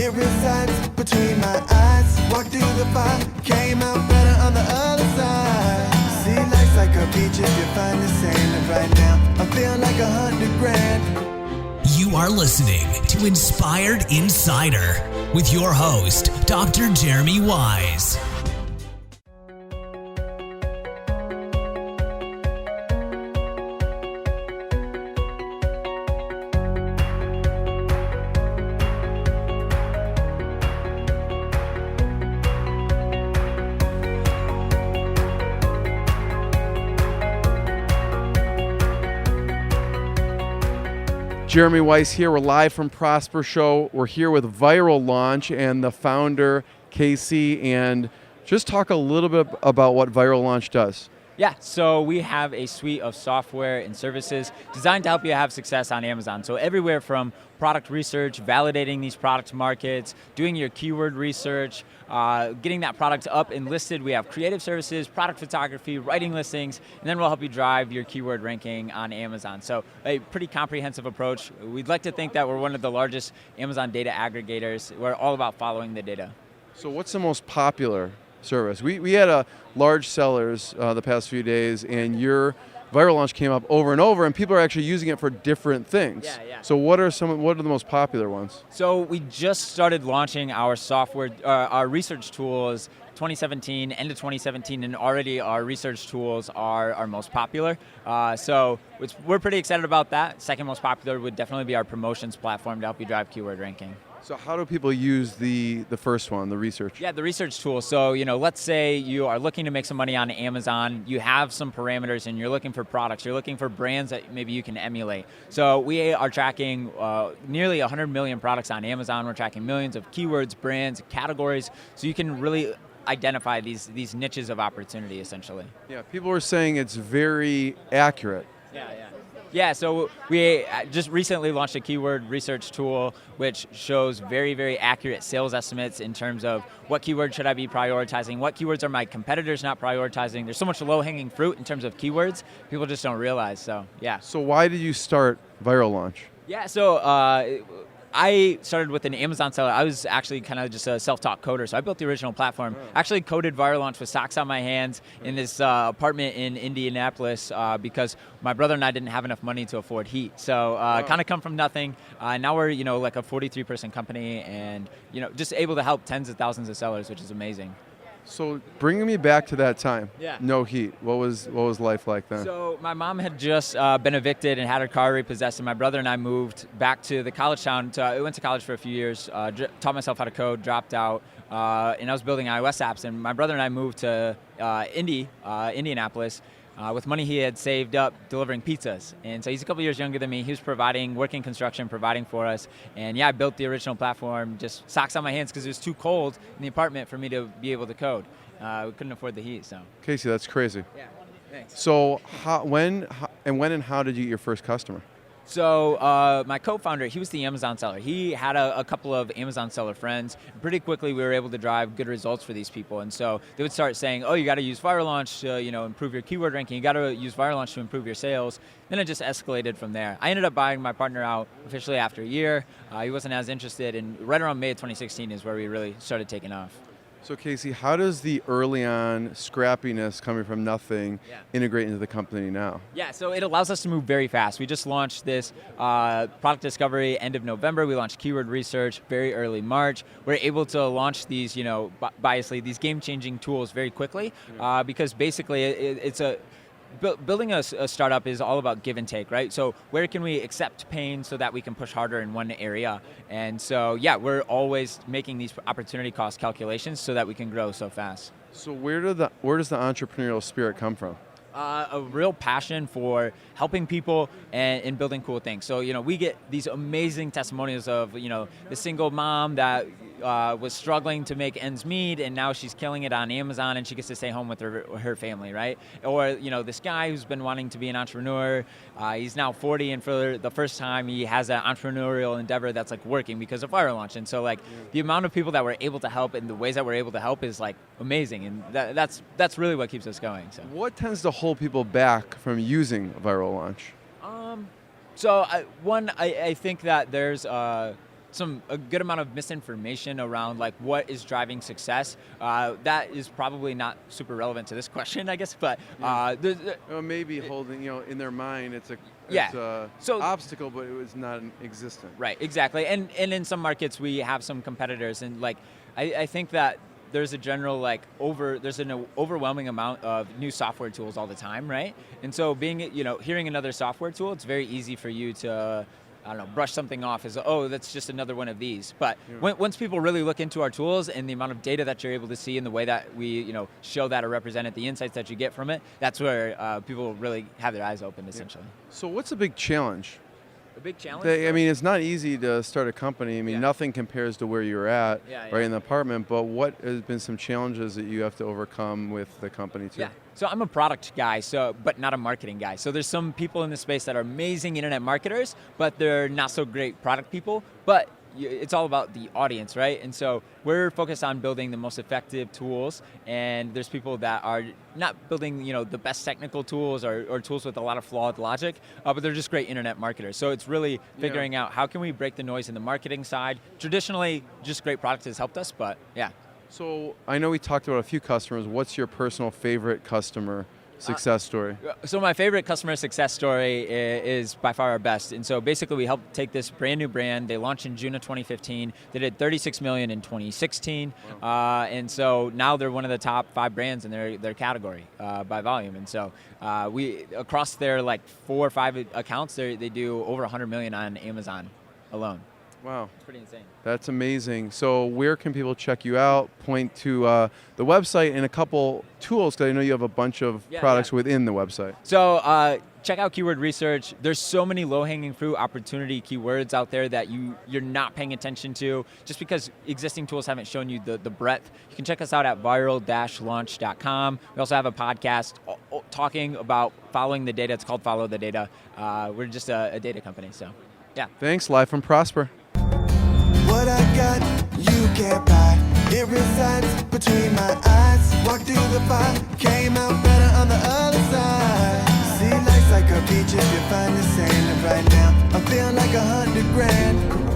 It resides between my eyes. Walked through the fire, came out better on the other side. See, life's like a beach if you find the sand. And right now, I feel like 100 grand. You are listening to Inspired Insider with your host, Dr. Jeremy Wise. Jeremy Weiss here. We're live from Prosper Show. We're here with Viral Launch and the founder, Casey, and just talk a little bit about what Viral Launch does. Yeah, so we have a suite of software and services designed to help you have success on Amazon. So everywhere from product research, validating these product markets, doing your keyword research, getting that product up and listed. We have creative services, product photography, writing listings, and then we'll help you drive your keyword ranking on Amazon. So a pretty comprehensive approach. We'd like to think that we're one of the largest Amazon data aggregators. We're all about following the data. So what's the most popular service? We had a large sellers the past few days, and your Viral Launch came up over and over, and people are actually using it for different things. Yeah. So what are the most popular ones? So we just started launching our software, our research tools 2017, end of 2017, and already our research tools are our most popular. So we're pretty excited about that. Second most popular would definitely be our promotions platform to help you drive keyword ranking. So how do people use the first one, the research? Yeah, the research tool. So, let's say you are looking to make some money on Amazon, you have some parameters and you're looking for products, you're looking for brands that maybe you can emulate. So we are tracking nearly 100 million products on Amazon. We're tracking millions of keywords, brands, categories, so you can really identify these niches of opportunity, essentially. Yeah, people were saying it's very accurate. Yeah, so we just recently launched a keyword research tool which shows very, very accurate sales estimates in terms of what keywords should I be prioritizing, what keywords are my competitors not prioritizing. There's so much low-hanging fruit in terms of keywords, people just don't realize, so yeah. So why did you start Viral Launch? Yeah, so I started with an Amazon seller. I was actually kind of just a self-taught coder, so I built the original platform. Actually coded Viral Launch with socks on my hands in this apartment in Indianapolis because my brother and I didn't have enough money to afford heat. So kind of come from nothing. Now we're like a 43-person company and just able to help tens of thousands of sellers, which is amazing. So bringing me back to that time, Yeah. no heat. What was life like then? So my mom had just been evicted and had her car repossessed, and my brother and I moved back to the college town. I went to college for a few years, taught myself how to code, dropped out, and I was building iOS apps. And my brother and I moved to Indianapolis, with money he had saved up delivering pizzas. And so he's a couple years younger than me. He was working construction, providing for us. And yeah, I built the original platform, just socks on my hands because it was too cold in the apartment for me to be able to code. We couldn't afford the heat, so. Casey, that's crazy. Yeah, thanks. So when and how did you get your first customer? So my co-founder, he was the Amazon seller. He had a couple of Amazon seller friends. Pretty quickly, we were able to drive good results for these people. And so they would start saying, oh, you got to use Viral Launch to improve your keyword ranking. You got to use Viral Launch to improve your sales. Then it just escalated from there. I ended up buying my partner out officially after a year. He wasn't as interested. And right around May of 2016 is where we really started taking off. So Casey, how does the early on scrappiness coming from nothing integrate into the company now? Yeah, so it allows us to move very fast. We just launched this product discovery end of November. We launched keyword research very early March. We're able to launch these, biasly, these game-changing tools very quickly because basically building a startup is all about give and take, right? So where can we accept pain so that we can push harder in one area? And so, yeah, we're always making these opportunity cost calculations so that we can grow so fast. So where does the entrepreneurial spirit come from? A real passion for helping people and building cool things. So, we get these amazing testimonials of, the single mom that was struggling to make ends meet, and now she's killing it on Amazon, and she gets to stay home with her family, right? Or, this guy who's been wanting to be an entrepreneur, he's now 40, and for the first time, he has an entrepreneurial endeavor that's working because of Viral Launch. And so, the amount of people that we're able to help and the ways that we're able to help is amazing, and that's really what keeps us going. So, what tends to hold people back from using Viral Launch? I think that there's a good amount of misinformation around like what is driving success. That is probably not super relevant to this question, I guess, but Well, maybe holding, in their mind, it's a So obstacle, but it was not existent. right, exactly. And in some markets we have some competitors, and like I think that there's a general there's an overwhelming amount of new software tools all the time, right? And so hearing another software tool, it's very easy for you to brush something off as, oh, that's just another one of these. But once people really look into our tools and the amount of data that you're able to see and the way that we, show that or represent it, the insights that you get from it, that's where people really have their eyes open, essentially. So what's a big challenge? A big challenge? It's not easy to start a company. Nothing compares to where you're at, right, in the apartment, but what has been some challenges that you have to overcome with the company too? Yeah. So I'm a product guy, but not a marketing guy. So there's some people in the space that are amazing internet marketers, but they're not so great product people. But it's all about the audience, right? And so we're focused on building the most effective tools, and there's people that are not building, the best technical tools or tools with a lot of flawed logic, but they're just great internet marketers. So it's really figuring out how can we break the noise in the marketing side. Traditionally, just great product has helped us, but yeah. So I know we talked about a few customers. What's your personal favorite customer success story? So my favorite customer success story is by far our best. And so basically we helped take this brand new brand. They launched in June of 2015. They did $36 million in 2016. And so now they're one of the top 5 brands in their category by volume. And so we across their 4 or 5 accounts, they do over $100 million on Amazon alone. Wow. It's pretty insane. That's amazing. So where can people check you out? Point to the website and a couple tools, because I know you have a bunch of products within the website. So check out keyword research. There's so many low-hanging fruit opportunity keywords out there that you're not paying attention to just because existing tools haven't shown you the breadth. You can check us out at viral-launch.com. We also have a podcast talking about following the data. It's called Follow the Data. We're just a data company, so yeah. Thanks. Live from Prosper. What I got, you can't buy. It resides between my eyes. Walked through the fire, came out better on the other side. See, life's like a beach if you find the sand. And right now, I'm feeling like $100 grand.